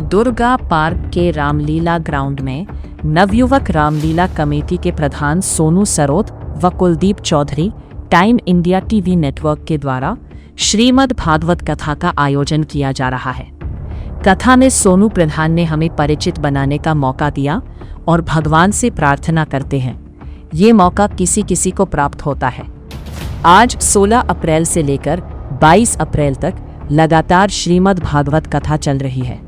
Durga park के Ramlila ground में नवयुवक रामलीला कमेटी के प्रधान सोनू सरोत व Kuldeep Chaudhary time India TV network के द्वारा श्रीमद् भागवत कथा का आयोजन किया जा रहा है। कथा में सोनू प्रधान ने हमें परिचित बनाने का मौका दिया और भगवान से प्रार्थना करते हैं। ये मौका किसी किसी को प्राप्त होता है। आज 16 अप्रैल से लेकर 22 अप्रैल तक लगातार श्रीमद् भागवत कथा चल रही है।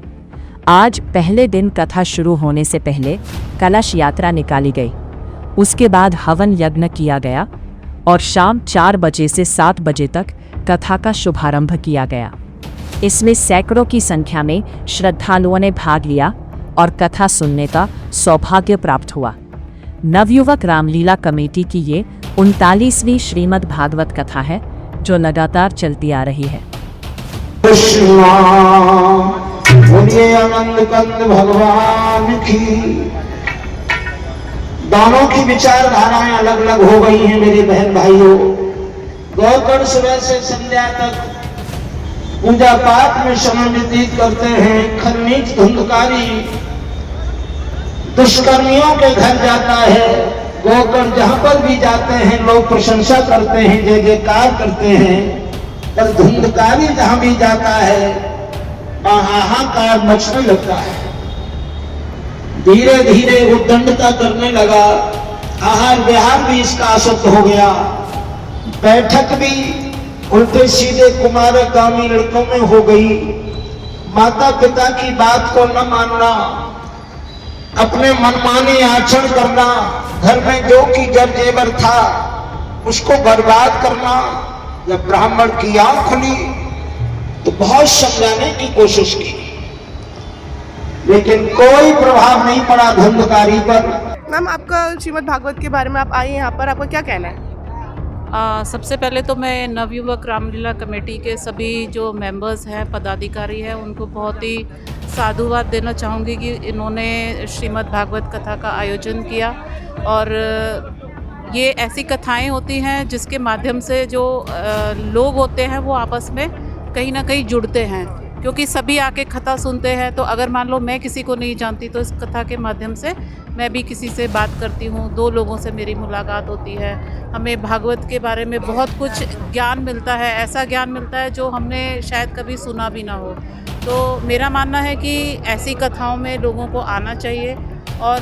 आज पहले दिन कथा शुरू होने से पहले कलश यात्रा निकाली गई, उसके बाद हवन यज्ञ किया गया और शाम 4 बजे से 7 बजे तक कथा का शुभारंभ किया गया। इसमें सैकड़ों की संख्या में श्रद्धालुओं ने भाग लिया और कथा सुनने का सौभाग्य प्राप्त हुआ। नवयुवक रामलीला कमेटी की ये 39वीं श्रीमद् भागवत कथा है जो लगातार चलती आ रही है। बोलिए आनंद कंद भगवान की। दोनों की विचारधाराएं अलग अलग हो गई हैं मेरे बहन भाइयों। गौकर्ण सुबह से संध्या तक पूजा पाठ में समय व्यतीत करते हैं। खन्नीच धुंधकारी दुष्कर्मियों के घर जाता है। गौकर्ण जहां पर भी जाते हैं लोग प्रशंसा करते हैं, जय जयकार करते हैं। पर धुंधकारी जहां भी जाता है हाहाकार मचने लगता है। धीरे धीरे वो दंडता करने लगा। आहार विहार भी इसका आसक्त हो गया। बैठक भी उल्टे सीधे कुमारगामी लड़कों में हो गई। माता पिता की बात को न मानना, अपने मनमाने आचरण करना, घर में जो की जर जेवर था उसको बर्बाद करना। जब ब्राह्मण की आंख खुली तो बहुत समझाने की कोशिश की, लेकिन कोई प्रभाव नहीं पड़ा धुंधकारी पर। मैम, आपका श्रीमद् भागवत के बारे में आप आई यहाँ पर, आपका क्या कहना है? सबसे पहले तो मैं नवयुवक रामलीला कमेटी के सभी जो मेंबर्स हैं, पदाधिकारी हैं, उनको बहुत ही साधुवाद देना चाहूँगी कि इन्होंने श्रीमद् भागवत कथा का आयोजन किया। और ये ऐसी कथाएं होती हैं जिसके माध्यम से जो लोग होते हैं वो आपस में कहीं ना कहीं जुड़ते हैं, क्योंकि सभी आके कथा सुनते हैं। तो अगर मान लो मैं किसी को नहीं जानती तो इस कथा के माध्यम से मैं भी किसी से बात करती हूँ, 2 लोगों से मेरी मुलाकात होती है। हमें भागवत के बारे में बहुत कुछ ज्ञान मिलता है, ऐसा ज्ञान मिलता है जो हमने शायद कभी सुना भी ना हो। तो मेरा मानना है कि ऐसी कथाओं में लोगों को आना चाहिए और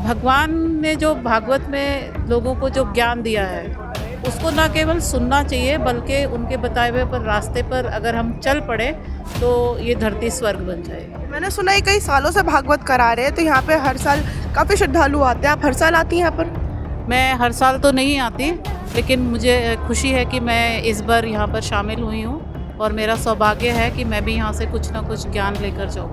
भगवान ने जो भागवत में लोगों को जो ज्ञान दिया है उसको ना केवल सुनना चाहिए, बल्कि उनके बताए हुए पर रास्ते पर अगर हम चल पड़े तो ये धरती स्वर्ग बन जाएगी। मैंने सुना है कई सालों से भागवत करा रहे हैं, तो यहाँ पे हर साल काफ़ी श्रद्धालु आते हैं। आप हर साल आती हैं यहाँ पर? मैं हर साल तो नहीं आती, लेकिन मुझे खुशी है कि मैं इस बार यहाँ पर शामिल हुई हूँ और मेरा सौभाग्य है कि मैं भी यहाँ से कुछ ना कुछ ज्ञान लेकर जाऊँ।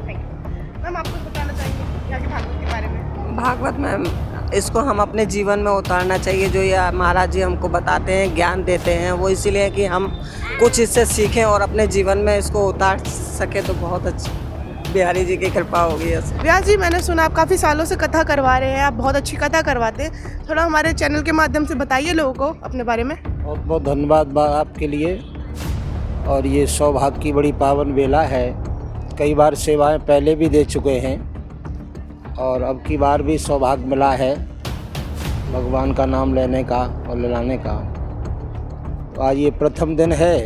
मैम, आप कुछ बताना चाहिए यहाँ के भागवत के बारे में? भागवत में इसको हम अपने जीवन में उतारना चाहिए। जो ये महाराज जी हमको बताते हैं, ज्ञान देते हैं, वो इसीलिए कि हम कुछ इससे सीखें और अपने जीवन में इसको उतार सके। तो बहुत अच्छी बिहारी जी की कृपा होगी। व्यास जी, मैंने सुना आप काफ़ी सालों से कथा करवा रहे हैं, आप बहुत अच्छी कथा करवाते हैं। थोड़ा हमारे चैनल के माध्यम से बताइए लोगों को अपने बारे में। बहुत बहुत धन्यवाद आपके लिए। और ये सौभाग्य की बड़ी पावन बेला है। कई बार सेवाएं पहले भी दे चुके हैं और अब की बार भी सौभाग्य मिला है भगवान का नाम लेने का और लाने का। तो आज ये प्रथम दिन है,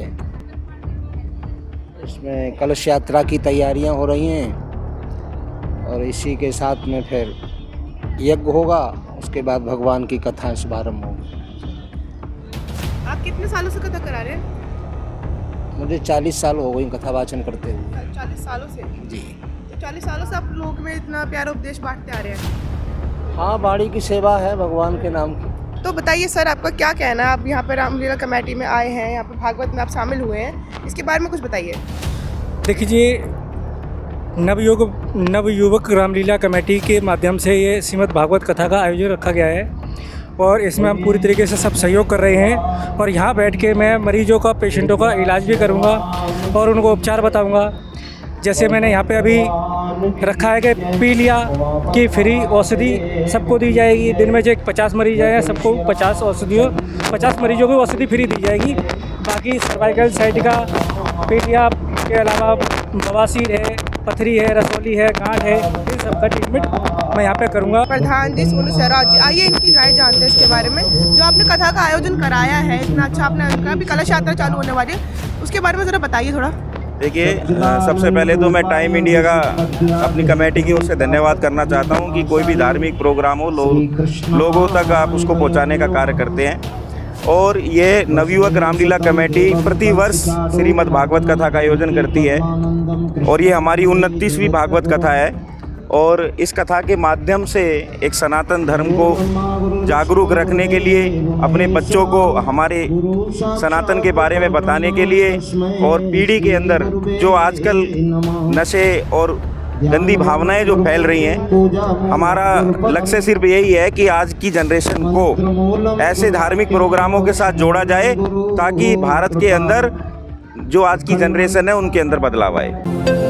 इसमें कलश यात्रा की तैयारियां हो रही हैं और इसी के साथ में फिर यज्ञ होगा। उसके बाद भगवान की कथाएं शुभारंभ होगी। आप कितने सालों से कथा करा रहे हैं? मुझे 40 साल हो गई कथा वाचन करते हुए। 40 सालों से? जी। 40 सालों से आप लोग में इतना प्यारा उपदेश बांटते आ रहे हैं। हाँ, बाड़ी की सेवा है भगवान के नाम की। तो बताइए सर, आपका क्या कहना है? आप यहाँ पर रामलीला कमेटी में आए हैं, यहाँ पर भागवत में आप शामिल हुए हैं, इसके बारे में कुछ बताइए। देखिए, नवयुवक रामलीला कमेटी के माध्यम से ये श्रीमद् भागवत कथा का आयोजन रखा गया है और इसमें हम पूरी तरीके से सब सहयोग कर रहे हैं। और यहाँ बैठ के मैं मरीजों का, पेशेंटों का इलाज भी करूँगा और उनको उपचार बताऊँगा। जैसे मैंने यहाँ पे अभी रखा है कि पीलिया की फ्री औषधि सबको दी जाएगी। दिन में जो 50 मरीज आए हैं सबको 50 मरीजों को औषधि फ्री दी जाएगी। बाकी सर्वाइकल साइट का, पीलिया के अलावा बवासीर है, पथरी है, रसौली है, गांठ है, इन सब का ट्रीटमेंट मैं यहाँ पे करूँगा। प्रधान जी सोनू सरौत जी, आइए इनकी राय जानते हैं इसके बारे में। जो आपने कथा का आयोजन कराया है इतना अच्छा, आपने उनका भी कलश यात्रा चालू होने वाली है, उसके बारे में ज़रा बताइए थोड़ा। देखिए, सबसे पहले तो मैं टाइम इंडिया का अपनी कमेटी की ओर से धन्यवाद करना चाहता हूं कि कोई भी धार्मिक प्रोग्राम हो लोगों तक आप उसको पहुंचाने का कार्य करते हैं। और ये नवयुवक रामलीला कमेटी प्रतिवर्ष श्रीमद् भागवत कथा का आयोजन करती है और ये हमारी 29वीं भागवत कथा है। और इस कथा के माध्यम से एक सनातन धर्म को जागरूक रखने के लिए, अपने बच्चों को हमारे सनातन के बारे में बताने के लिए, और पीढ़ी के अंदर जो आजकल नशे और गंदी भावनाएं जो फैल रही हैं, हमारा लक्ष्य सिर्फ यही है कि आज की जनरेशन को ऐसे धार्मिक प्रोग्रामों के साथ जोड़ा जाए ताकि भारत के अंदर जो आज की जनरेशन है उनके अंदर बदलाव आए।